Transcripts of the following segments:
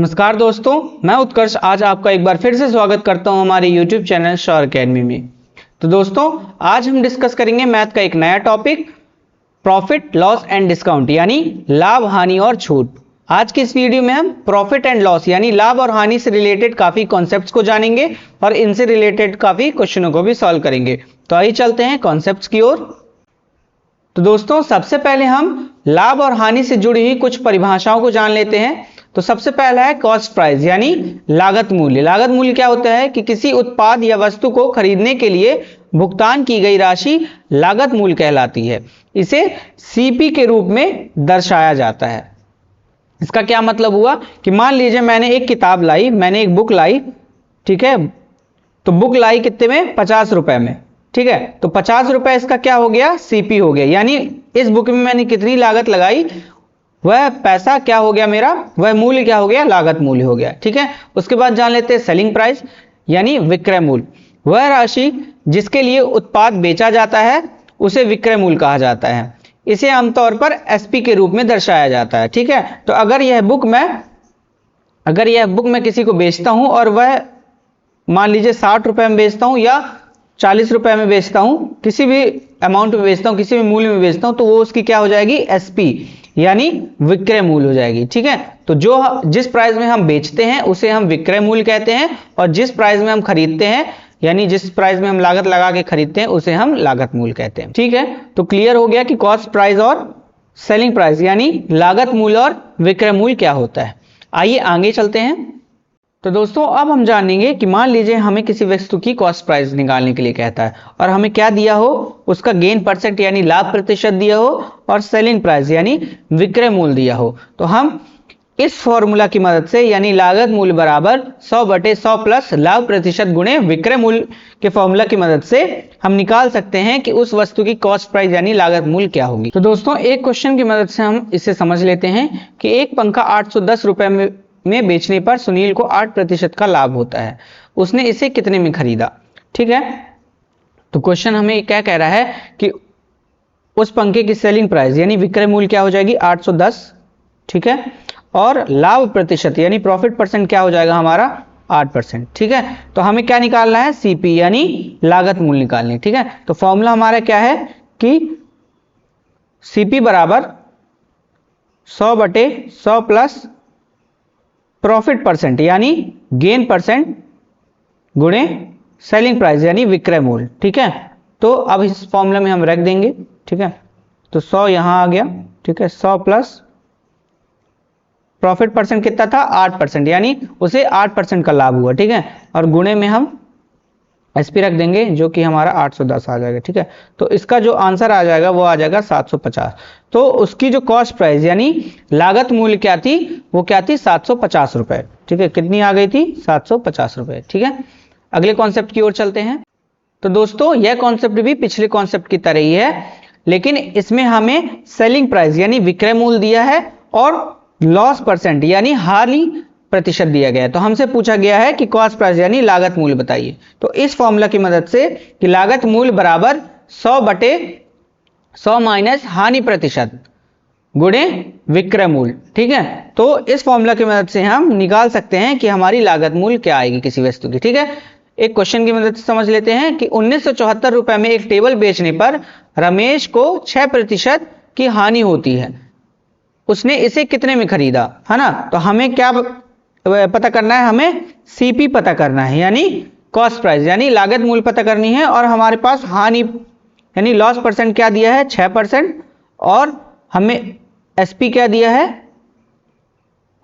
नमस्कार दोस्तों, मैं उत्कर्ष आज आपका एक बार फिर से स्वागत करता हूं हमारे YouTube चैनल श्योर अकेडमी में। तो दोस्तों, आज हम डिस्कस करेंगे मैथ का एक नया topic, profit loss and discount यानी लाभ हानि और छूट। आज की इस वीडियो में हम प्रॉफिट एंड लॉस यानी लाभ और हानि से रिलेटेड काफी कॉन्सेप्ट्स को जानेंगे और इनसे रिलेटेड काफी क्वेश्चनों को भी सॉल्व करेंगे। तो आइए चलते हैं कॉन्सेप्ट्स की ओर। तो दोस्तों, सबसे पहले हम लाभ और हानि से जुड़ी हुई कुछ परिभाषाओं को जान लेते हैं। तो सबसे पहला है कॉस्ट प्राइस यानी लागत मूल्य। लागत मूल्य क्या होता है कि किसी उत्पाद या वस्तु को खरीदने के लिए भुगतान की गई राशि लागत मूल्य कहलाती है। इसे सीपी के रूप में दर्शाया जाता है। इसका क्या मतलब हुआ कि मान लीजिए मैंने एक किताब लाई, मैंने एक बुक लाई, ठीक है। तो बुक लाई कितने में? 50 रुपए में, ठीक है। तो 50 रुपए इसका क्या हो गया? सीपी हो गया। यानी इस बुक में मैंने कितनी लागत लगाई, वह पैसा क्या हो गया मेरा, वह मूल्य क्या हो गया? लागत मूल्य हो गया, ठीक है। उसके बाद जान लेते हैं सेलिंग प्राइस यानी विक्रय मूल्य। वह राशि जिसके लिए उत्पाद बेचा जाता है उसे विक्रय मूल्य कहा जाता है। इसे आमतौर पर एसपी के रूप में दर्शाया जाता है, ठीक है। तो अगर यह बुक मैं किसी को बेचता हूं और वह मान लीजिए 60 रुपए में बेचता हूं या 40 रुपए में बेचता हूं, किसी भी अमाउंट में बेचता हूं, किसी भी मूल्य में बेचता हूं, तो वो उसकी क्या हो जाएगी? एसपी यानी विक्रय मूल्य हो जाएगी, ठीक है। तो जिस प्राइस में हम बेचते हैं उसे हम विक्रय मूल्य कहते हैं और जिस प्राइस में हम खरीदते हैं यानी जिस प्राइस में हम लागत लगा के खरीदते हैं उसे हम लागत मूल्य कहते हैं, ठीक है। तो क्लियर हो गया कि कॉस्ट प्राइस और सेलिंग प्राइस यानी लागत मूल्य और विक्रय मूल्य क्या होता है। आइए आगे चलते हैं। तो दोस्तों, अब हम जानेंगे कि मान लीजिए हमें किसी वस्तु की कॉस्ट प्राइस निकालने के लिए कहता है और हमें क्या दिया हो, उसका गेन परसेंट यानी लाभ प्रतिशत दिया हो और सेलिंग प्राइस यानी विक्रय मूल्य दिया हो। तो हम इस फॉर्मूला की मदद से यानी लागत मूल्य बराबर 100/100 प्लस लाभ प्रतिशत गुणे विक्रय मूल्य के फॉर्मूला की मदद से हम निकाल सकते हैं कि उस वस्तु की कॉस्ट प्राइस यानी लागत मूल्य क्या होगी। तो दोस्तों, एक क्वेश्चन की मदद से हम इसे समझ लेते हैं कि एक पंखा 810 रुपए में बेचने पर सुनील को 8% का लाभ होता है। उसने इसे कितने में खरीदा, ठीक है। तो क्वेश्चन हमें क्या कह रहा है कि उस पंखे की सेलिंग प्राइस यानी विक्रय मूल्य क्या हो जाएगी? 810, ठीक है। और लाभ प्रतिशत यानी प्रॉफिट परसेंट क्या हो जाएगा हमारा? 8%, ठीक है। तो हमें क्या निकालना है? सीपी यानी लागत मूल्य निकालनी, ठीक है। तो फॉर्मूला हमारा क्या है कि सीपी बराबर 100/100 प्लस प्रॉफिट परसेंट यानी गेन परसेंट गुणे सेलिंग प्राइस यानी विक्रय मूल्य, ठीक है। तो अब इस फॉर्मूला में हम रख देंगे, ठीक है। तो 100 यहां आ गया, ठीक है। 100 प्लस प्रॉफिट परसेंट कितना था? 8% यानी उसे 8% का लाभ हुआ, ठीक है। और गुणे में हम एसपी रख देंगे जो कि हमारा 810 आ जाएगा, ठीक है। तो इसका जो आंसर आ जाएगा वो आ जाएगा 750। तो उसकी जो कॉस्ट प्राइस यानी लागत मूल्य क्या थी? वो क्या थी? 750 रुपए, ठीक है। कितनी आ गई थी? 750 रुपए, ठीक है। अगले कॉन्सेप्ट की ओर चलते हैं। तो दोस्तों, यह कॉन्सेप्ट भी पिछले कॉन्सेप्ट की तरह ही है, लेकिन इसमें हमें सेलिंग प्राइस यानी विक्रय मूल्य दिया है और लॉस परसेंट यानी हानि प्रतिशत दिया गया है। तो हमसे पूछा गया है कि कॉस्ट प्राइस यानी लागत मूल्य बताइए। तो इस फॉर्मूला की मदद से कि लागत मूल्य बराबर 100/100 माइनस हानि प्रतिशत गुणे विक्रय मूल्य, ठीक है। तो इस फॉर्मूला की मदद से हम निकाल सकते हैं कि हमारी लागत मूल्य क्या आएगी किसी वस्तु की, ठीक है। एक क्वेश्चन की मदद से समझ लेते हैं कि 1974 रुपए में एक टेबल बेचने पर रमेश को 6% की हानि होती है। उसने इसे कितने में खरीदा, है ना। तो हमें क्या पता करना है? हमें सीपी पता करना है यानी कॉस्ट प्राइस यानी लागत मूल्य पता करनी है। और हमारे पास हानि यानी लॉस परसेंट क्या दिया है? 6% और हमें एसपी क्या दिया है?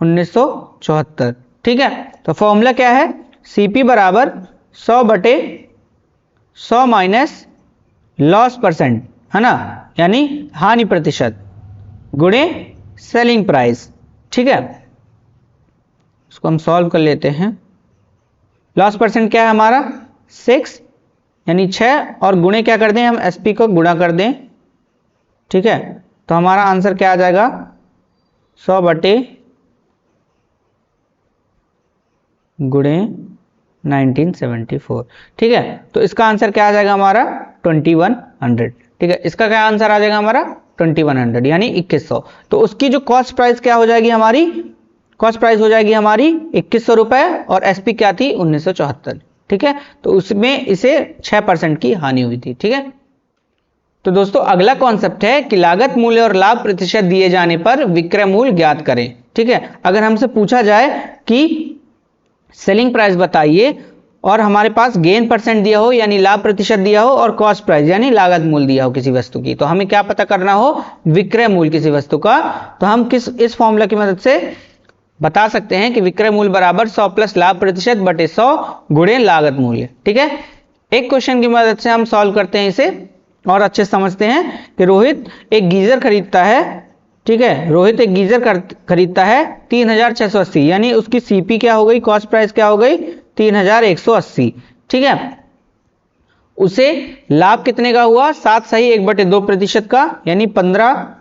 1974, ठीक है। तो फॉर्मूला क्या है? सीपी बराबर 100/100 माइनस लॉस परसेंट, है ना, यानी हानि प्रतिशत गुणे सेलिंग प्राइस, ठीक है। इसको हम सॉल्व कर लेते हैं। लॉस परसेंट क्या है हमारा? 6 यानी 6 और गुणे क्या कर दें हम? एसपी को गुणा कर दें, ठीक है। तो हमारा आंसर क्या आ जाएगा? 100/गुणे 1974, ठीक है। तो इसका आंसर क्या आ जाएगा हमारा? 2100, ठीक है। इसका क्या आंसर आ जाएगा हमारा? 2100 यानी 2100। तो उसकी जो कॉस्ट प्राइस क्या हो जाएगी हमारी? कॉस्ट प्राइस हो जाएगी हमारी 2100 रुपए और एसपी क्या थी 1974। ठीक है, तो उसमें इसे 6% की हानि हुई थी। ठीक है, तो दोस्तों अगला कॉन्सेप्ट है कि लागत मूल्य और लाभ प्रतिशत दिए जाने पर विक्रय मूल्य ज्ञात करें। ठीक है, अगर हमसे पूछा जाए कि सेलिंग प्राइस बताइए और हमारे पास गेन परसेंट दिया हो यानी लाभ प्रतिशत दिया हो और कॉस्ट प्राइस यानी लागत मूल्य दिया हो किसी वस्तु की, तो हमें क्या पता करना हो, विक्रय मूल्य किसी वस्तु का। तो हम इस फॉर्मूला की मदद से बता सकते हैं कि विक्रय मूल्य बराबर 100 प्लस लाभ प्रतिशत बटे 100 गुणे लागत मूल्य। ठीक है, एक क्वेश्चन की मदद से हम सॉल्व करते हैं इसे और अच्छे से समझते हैं कि रोहित एक गीजर खरीदता है। ठीक है, रोहित एक गीजर खरीदता है 3680, यानी उसकी सीपी क्या हो गई, कॉस्ट प्राइस क्या हो गई 3180। ठीक है, उसे लाभ कितने का हुआ 7 सही 1/2% का, यानी 15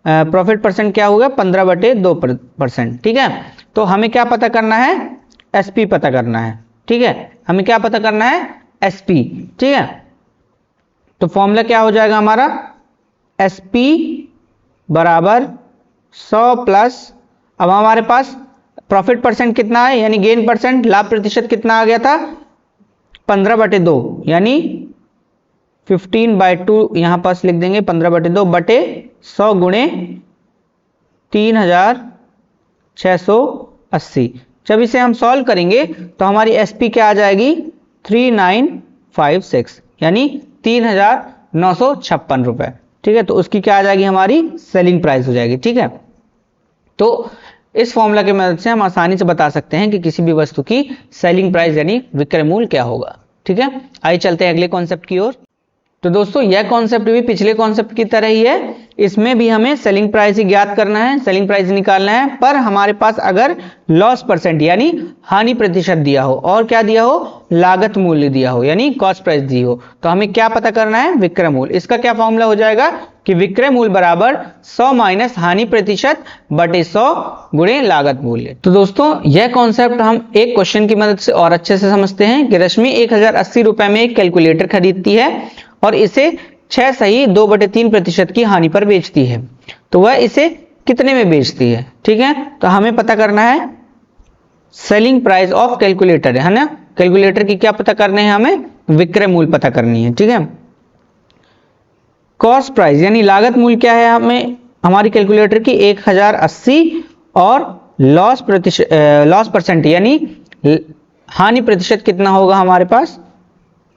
प्रॉफिट परसेंट क्या होगा 15/2%। ठीक है, तो हमें क्या पता करना है, एसपी पता करना है। ठीक है, हमें क्या पता करना है, एसपी। ठीक है, तो फॉर्मूला क्या हो जाएगा हमारा, एसपी बराबर 100 प्लस, अब हमारे पास प्रॉफिट परसेंट कितना है यानी गेन परसेंट, लाभ प्रतिशत कितना आ गया था 15/2 यानी 15/2, यहां पास लिख देंगे 15/2 बटे 100 गुणे 3680। जब इसे हम सॉल्व करेंगे तो हमारी एसपी क्या आ जाएगी 3956 यानी 3956 रुपए। ठीक है, तो उसकी क्या आ जाएगी हमारी सेलिंग प्राइस हो जाएगी। ठीक है, तो इस फॉर्मूला की मदद से हम आसानी से बता सकते हैं कि किसी भी वस्तु की सेलिंग प्राइस यानी विक्रय मूल्य क्या होगा। ठीक है, आइए चलते हैं अगले कॉन्सेप्ट की ओर। तो दोस्तों यह कॉन्सेप्ट भी पिछले कॉन्सेप्ट की तरह ही है, इसमें भी हमें सेलिंग प्राइस ही ज्ञात करना है, सेलिंग प्राइस निकालना है, पर हमारे पास अगर लॉस परसेंट यानी हानि प्रतिशत दिया हो और क्या दिया हो, लागत मूल्य दिया हो यानी कॉस्ट प्राइस दी हो, तो हमें क्या पता करना है, विक्रय मूल्य। इसका क्या फॉर्मूला हो जाएगा कि विक्रय मूल्य बराबर 100 माइनस हानि प्रतिशत बटे 100 गुणे लागत मूल्य। तो दोस्तों यह कॉन्सेप्ट हम एक क्वेश्चन की मदद से और अच्छे से समझते हैं कि रश्मि 1080 रुपए में एक कैलकुलेटर खरीदती है और इसे 6 सही 2/3% की हानि पर बेचती है, तो वह इसे कितने में बेचती है। ठीक है, तो हमें पता करना है सेलिंग प्राइस ऑफ कैलकुलेटर, है ना, कैलकुलेटर की क्या पता करने हैं हमें, विक्रय मूल्य पता करनी है। ठीक है, कॉस्ट प्राइस यानी लागत मूल्य क्या है हमें हमारी कैलकुलेटर की 1080 और लॉस परसेंट यानी हानि प्रतिशत कितना होगा हमारे पास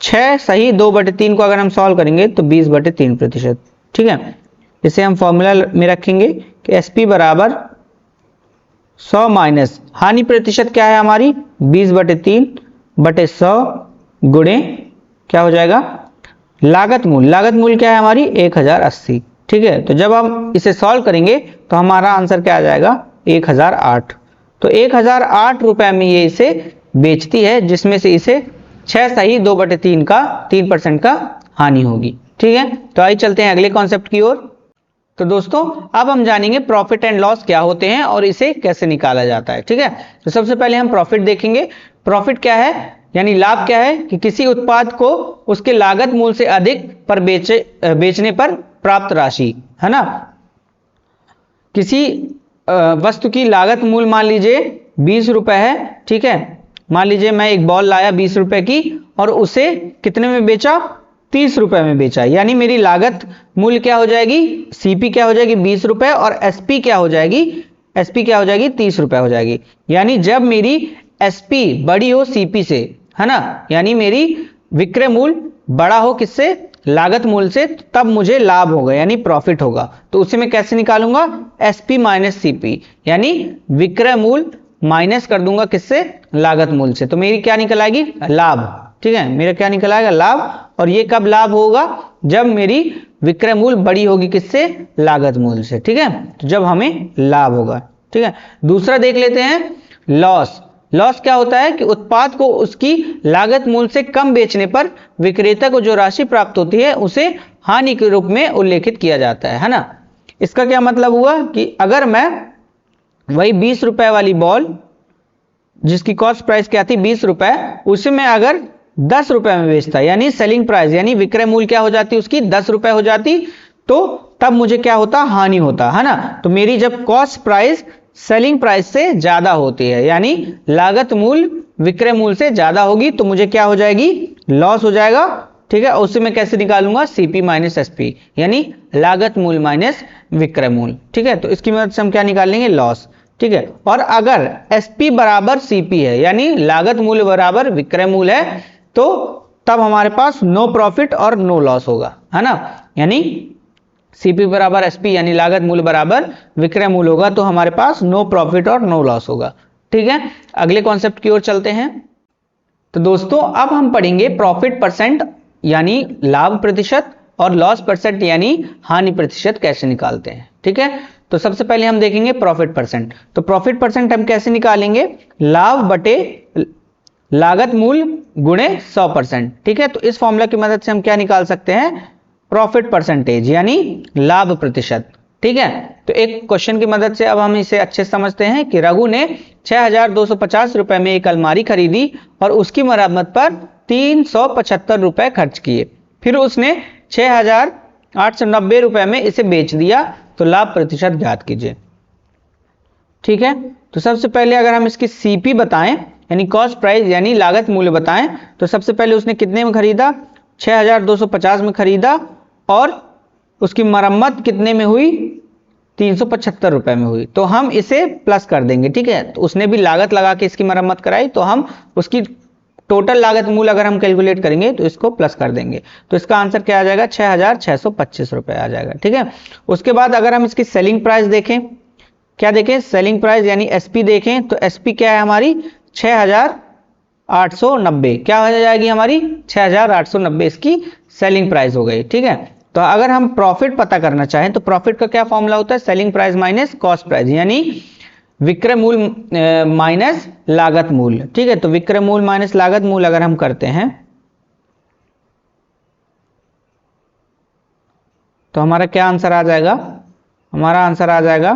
6 सही 2/3 को अगर हम सॉल्व करेंगे तो 20/3%। ठीक है, इसे हम फॉर्मूला में रखेंगे कि एसपी बराबर 100 माइनस हानि प्रतिशत क्या है हमारी 20/3 बटे 100 गुणे क्या हो जाएगा लागत मूल्य, लागत मूल्य क्या है हमारी 1080। ठीक है, तो जब हम इसे सॉल्व करेंगे तो हमारा आंसर क्या आ जाएगा 1008। तो 1008 रुपए में ये इसे बेचती है, जिसमें से इसे 6 सही 2/3 का 3% का हानि होगी। ठीक है, तो आइए चलते हैं अगले कॉन्सेप्ट की ओर। तो दोस्तों अब हम जानेंगे प्रॉफिट एंड लॉस क्या होते हैं और इसे कैसे निकाला जाता है। ठीक है, तो सबसे पहले हम प्रॉफिट देखेंगे। प्रॉफिट क्या है यानी लाभ क्या है कि किसी उत्पाद को उसके लागत मूल्य से अधिक पर बेचने पर प्राप्त राशि, है ना। किसी वस्तु की लागत मूल्य मान लीजिए 20 रुपए है। ठीक है, मान लीजिए मैं एक बॉल लाया 20 रुपए की और उसे कितने में बेचा 30 रुपए में बेचा, यानी मेरी लागत मूल्य क्या हो जाएगी, सीपी क्या हो जाएगी 20 रुपए और एसपी क्या हो जाएगी, 30 रुपए हो जाएगी। यानी जब मेरी एसपी बड़ी हो सीपी से, है ना, यानी मेरी विक्रय मूल्य बड़ा हो किससे, लागत मूल्य से, तब मुझे लाभ होगा यानी प्रॉफिट होगा। तो उसे मैं कैसे निकालूंगा, एसपी माइनस सीपी, यानी विक्रय मूल्य माइनस कर दूंगा किससे, लागत मूल्य से, तो मेरी क्या निकल आएगी, लाभ। ठीक है, मेरा क्या निकल आएगा, लाभ। और ये कब लाभ होगा, जब मेरी विक्रय मूल्य बड़ी होगी किससे, लागत मूल्य से। ठीक है, तो जब हमें लाभ होगा। ठीक है, दूसरा देख लेते हैं लॉस। लॉस क्या होता है कि उत्पाद को उसकी लागत मूल्य से कम बेचने पर विक्रेता को जो राशि प्राप्त होती है उसे हानि के रूप में उल्लेखित किया जाता है ना। इसका क्या मतलब हुआ कि अगर मैं वही 20 रुपए वाली बॉल जिसकी कॉस्ट प्राइस क्या थी 20 रुपए, उसे मैं अगर 10 रुपए में बेचता, यानी सेलिंग प्राइस यानी विक्रय मूल्य क्या हो जाती उसकी 10 रुपए हो जाती, तो तब मुझे क्या होता, हानि होता, है ना। तो मेरी जब कॉस्ट प्राइस सेलिंग प्राइस से ज्यादा होती है, यानी लागत मूल्य विक्रय मूल्य से ज्यादा होगी, तो मुझे क्या हो जाएगी, लॉस हो जाएगा। ठीक है, उससे मैं कैसे निकालूंगा, सीपी माइनस एसपी, यानी लागत मूल्य माइनस विक्रय मूल्य। ठीक है, तो इसकी मदद से हम क्या निकाल लेंगे, लॉस। ठीक है, और अगर एसपी बराबर सीपी है, यानी लागत मूल्य बराबर विक्रय मूल्य है, तो तब हमारे पास नो प्रॉफिट और नो लॉस होगा, है ना। यानी सीपी बराबर एसपी यानी लागत मूल्य बराबर विक्रय मूल्य होगा, तो हमारे पास नो प्रॉफिट और नो लॉस होगा। ठीक है, अगले कॉन्सेप्ट की ओर चलते हैं। तो दोस्तों अब हम पढ़ेंगे प्रॉफिट परसेंट यानी लाभ प्रतिशत और लॉस परसेंट यानी हानि प्रतिशत कैसे निकालते हैं। ठीक है, तो सबसे पहले हम देखेंगे प्रॉफिट परसेंट। तो प्रॉफिट परसेंट हम कैसे निकालेंगे, लाभ बटे लागत मूल्य गुणे 100%। ठीक है, तो इस फॉर्मूला की मदद से हम क्या निकाल सकते हैं, प्रॉफिट परसेंटेज यानी लाभ प्रतिशत। ठीक है, तो एक क्वेश्चन की मदद से अब हम इसे अच्छे से समझते हैं कि रघु ने 6,250 रुपए में एक अलमारी खरीदी और उसकी मरम्मत पर 375 रुपए खर्च किए, फिर उसने 6,890 रुपए में इसे बेच दिया, तो लाभ प्रतिशत ज्ञात कीजिए। ठीक है, तो सबसे पहले अगर हम इसकी सीपी बताएं यानी कॉस्ट प्राइस यानी लागत मूल्य बताएं, तो सबसे पहले उसने कितने में खरीदा, 6,250 में खरीदा, और उसकी मरम्मत कितने में हुई, 375 रुपए में हुई, तो हम इसे प्लस कर देंगे। ठीक है, तो उसने भी लागत लगा के इसकी मरम्मत कराई, तो हम उसकी टोटल लागत मूल्य अगर हम कैलकुलेट करेंगे तो इसको प्लस कर देंगे, तो इसका आंसर क्या आ जाएगा, 6,625 रुपए आ जाएगा। ठीक है, उसके बाद अगर हम इसकी सेलिंग प्राइस देखें, क्या देखें, सेलिंग प्राइस यानी एसपी देखें, तो एसपी क्या है हमारी 6,890, क्या हो जाएगी हमारी 6,890 इसकी सेलिंग प्राइस हो गई। ठीक है, तो अगर हम प्रॉफिट पता करना चाहें तो प्रॉफिट का क्या फॉर्मूला होता है, selling price minus cost price यानी विक्रय मूल्य माइनस लागत मूल्य। ठीक है, तो विक्रय मूल्य माइनस लागत मूल्य अगर हम करते हैं तो हमारा क्या आंसर आ जाएगा, हमारा आंसर आ जाएगा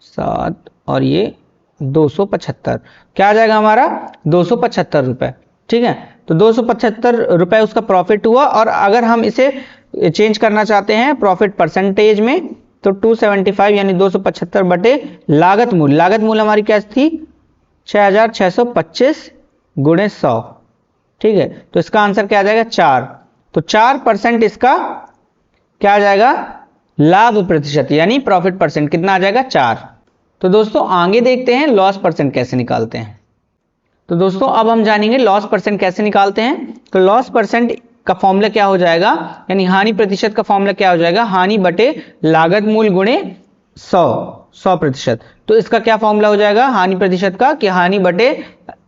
7 और ये 275, क्या आ जाएगा हमारा 275 रुपए। ठीक है, तो 275 रुपए उसका प्रॉफिट हुआ, और अगर हम इसे चेंज करना चाहते हैं प्रॉफिट परसेंटेज में, तो 275 यानी 275 बटे लागत मूल्य, लागत मूल्य हमारी क्या थी 6,625 गुणे 100। ठीक है, तो इसका आंसर क्या आ जाएगा 4, तो 4% इसका क्या आ जाएगा, लाभ प्रतिशत यानी प्रॉफिट परसेंट कितना आ जाएगा 4। तो दोस्तों आगे देखते हैं लॉस परसेंट कैसे निकालते हैं। तो दोस्तों अब हम जानेंगे लॉस परसेंट कैसे निकालते हैं। तो लॉस परसेंट का फॉर्मूला क्या हो जाएगा, यानी हानि प्रतिशत का फॉर्मूला क्या हो जाएगा, हानि बटे लागत मूल्य गुणे 100%। तो इसका क्या फॉर्मूला हो जाएगा हानि प्रतिशत का, कि हानि बटे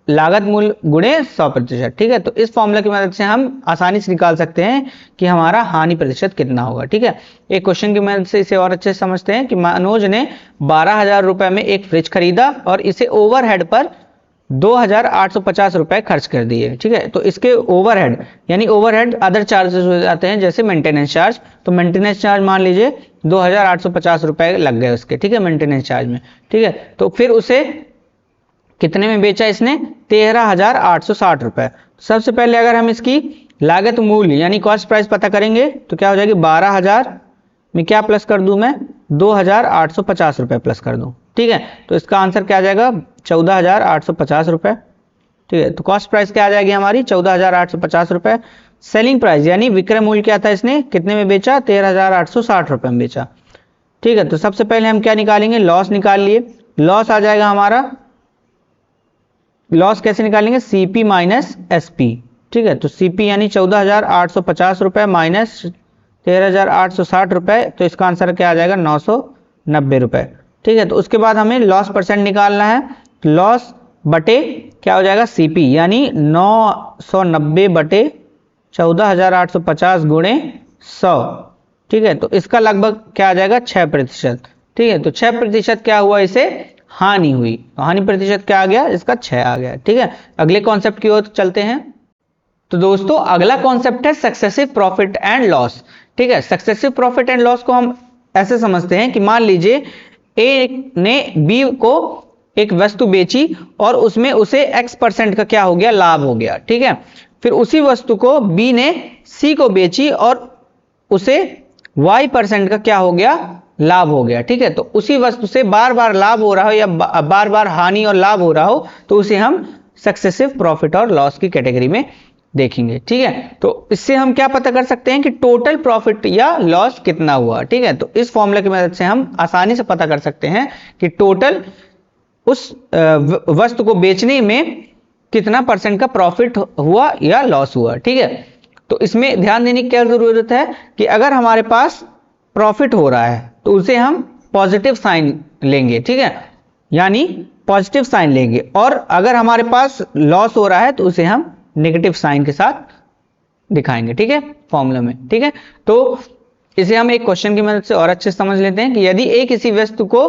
लागत मूल्य गुणे 100%। ठीक है, तो इस फॉर्मूला की मदद से हम आसानी से निकाल सकते हैं कि हमारा हानि प्रतिशत कितना होगा। ठीक है, एक क्वेश्चन की मदद से इसे और अच्छे से समझते हैं कि मनोज ने 12,000 रुपए में एक फ्रिज खरीदा और इसे ओवरहेड पर 2,850 रुपए खर्च कर दिए। ठीक है, तो इसके ओवरहेड यानी ओवरहेड अदर चार्जेस हो जाते हैं जैसे मेंटेनेंस चार्ज, तो मेंटेनेंस चार्ज मान लीजिए 2,850 रुपए लग गए उसके। ठीक है, मेंटेनेंस चार्ज में। ठीक है, तो फिर उसे कितने में बेचा इसने, 13,860 रुपए। सबसे पहले अगर हम इसकी लागत मूल्य यानी कॉस्ट प्राइस पता करेंगे तो क्या हो जाएगी, 12,000 में क्या प्लस कर दूं मैं, 2,850 रुपए प्लस कर दूं। ठीक है, तो इसका आंसर क्या आ जाएगा 14,850 रुपए। ठीक है, तो कॉस्ट प्राइस क्या आ जाएगी हमारी 14,850 रुपए। सेलिंग प्राइस यानी विक्रय मूल्य क्या था, इसने कितने में बेचा, 13,860 रुपए में बेचा। ठीक है, तो सबसे पहले हम क्या निकालेंगे, लॉस निकाल लिए। लॉस आ जाएगा हमारा, लॉस कैसे निकालेंगे, सीपी माइनस एसपी। ठीक है, तो सीपी यानी 14,850 रुपए माइनस 13,860 रुपए, तो इसका आंसर क्या आ जाएगा 990 रुपए। ठीक है, तो उसके बाद हमें लॉस परसेंट निकालना है। लॉस बटे क्या हो जाएगा, सीपी यानी 990 बटे 14,850 गुणे 100। ठीक है, तो इसका लगभग क्या आ जाएगा 6%। ठीक है, तो 6% क्या हुआ, इसे हानि हुई, तो हानि प्रतिशत क्या आ गया, इसका 6 आ गया। ठीक है, अगले कॉन्सेप्ट की ओर चलते हैं। तो दोस्तों अगला कॉन्सेप्ट है सक्सेसिव प्रॉफिट एंड लॉस। ठीक है, सक्सेसिव प्रॉफिट एंड लॉस को हम ऐसे समझते हैं कि मान लीजिए ए ने बी को एक वस्तु बेची और उसमें उसे X% का क्या हो गया, लाभ हो गया। ठीक है, फिर उसी वस्तु को बी ने सी को बेची और उसे y% का क्या हो गया, लाभ हो गया। ठीक है, तो उसी वस्तु से बार बार लाभ हो रहा हो या बार बार हानि और लाभ हो रहा हो तो उसे हम सक्सेसिव प्रॉफिट और लॉस की कैटेगरी में देखेंगे। ठीक है, तो इससे हम क्या पता कर सकते हैं कि टोटल प्रॉफिट या लॉस कितना हुआ। ठीक है, तो इस फॉर्मूला की मदद से हम आसानी से पता कर सकते हैं कि टोटल उस वस्तु को बेचने में कितना % का प्रॉफिट हुआ या लॉस हुआ। ठीक है, तो इसमें ध्यान देने की क्या जरूरत है कि अगर हमारे पास प्रॉफिट हो रहा है तो उसे हम पॉजिटिव साइन लेंगे। ठीक है, यानी पॉजिटिव साइन लेंगे, और अगर हमारे पास लॉस हो रहा है तो उसे हम नेगेटिव साइन के साथ दिखाएंगे। ठीक है, फॉर्मूला में। ठीक है, तो इसे हम एक क्वेश्चन की मदद से और अच्छे से समझ लेते हैं कि यदि ए किसी वस्तु को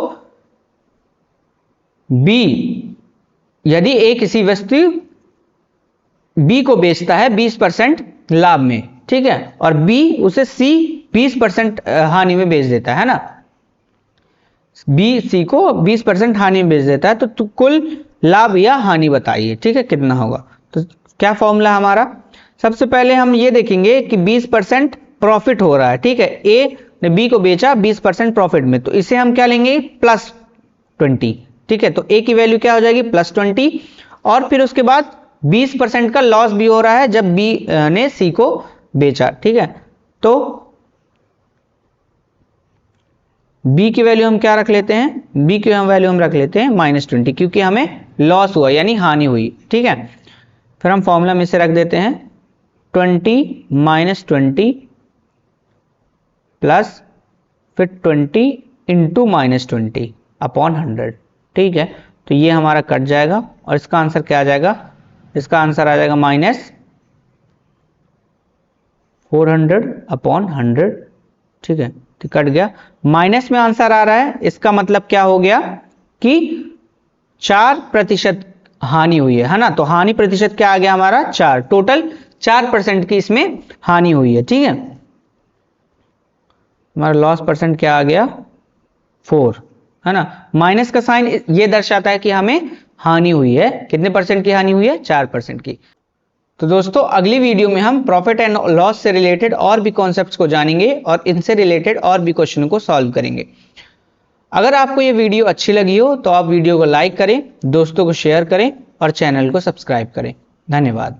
बी को बेचता है 20% लाभ में, ठीक है, और बी उसे सी 20% हानि में बेच देता है ना, बी सी को 20% हानि में बेच देता है, तो कुल लाभ या हानि बताइए। ठीक है, कितना होगा। तो क्या फॉर्मूला हमारा, सबसे पहले हम ये देखेंगे कि 20% प्रॉफिट हो रहा है। ठीक है, ए ने बी को बेचा 20% प्रॉफिट में, तो इसे हम क्या लेंगे, +20। ठीक है, तो ए की वैल्यू क्या हो जाएगी, +20, और फिर उसके बाद 20% का लॉस भी हो रहा है जब बी ने सी को बेचा। ठीक है, तो बी की वैल्यू हम क्या रख लेते हैं, बी की वैल्यू हम रख लेते हैं -20, क्योंकि हमें लॉस हुआ यानी हानि हुई। ठीक है, फिर हम फॉर्मूला में से रख देते हैं 20 - 20 प्लस फिर 20 इंटू -20 अपॉन 100। ठीक है, तो ये हमारा कट जाएगा और इसका आंसर क्या आ जाएगा, इसका आंसर आ जाएगा -400 अपॉन 100। ठीक है, तो कट गया, माइनस में आंसर आ रहा है, इसका मतलब क्या हो गया कि 4% हानि हुई है ना, तो हानि प्रतिशत क्या आ गया हमारा 4, टोटल 4% की इसमें हानि हुई है। ठीक है, हमारा लॉस % क्या आ गया 4, है ना, माइनस का साइन ये दर्शाता है कि हमें हानि हुई है, कितने % की हानि हुई है, 4% की। तो दोस्तों अगली वीडियो में हम प्रॉफिट एंड लॉस से रिलेटेड और भी कॉन्सेप्ट्स को जानेंगे और इनसे रिलेटेड और भी क्वेश्चनों को सॉल्व करेंगे। अगर आपको ये वीडियो अच्छी लगी हो तो आप वीडियो को लाइक करें, दोस्तों को शेयर करें और चैनल को सब्सक्राइब करें। धन्यवाद।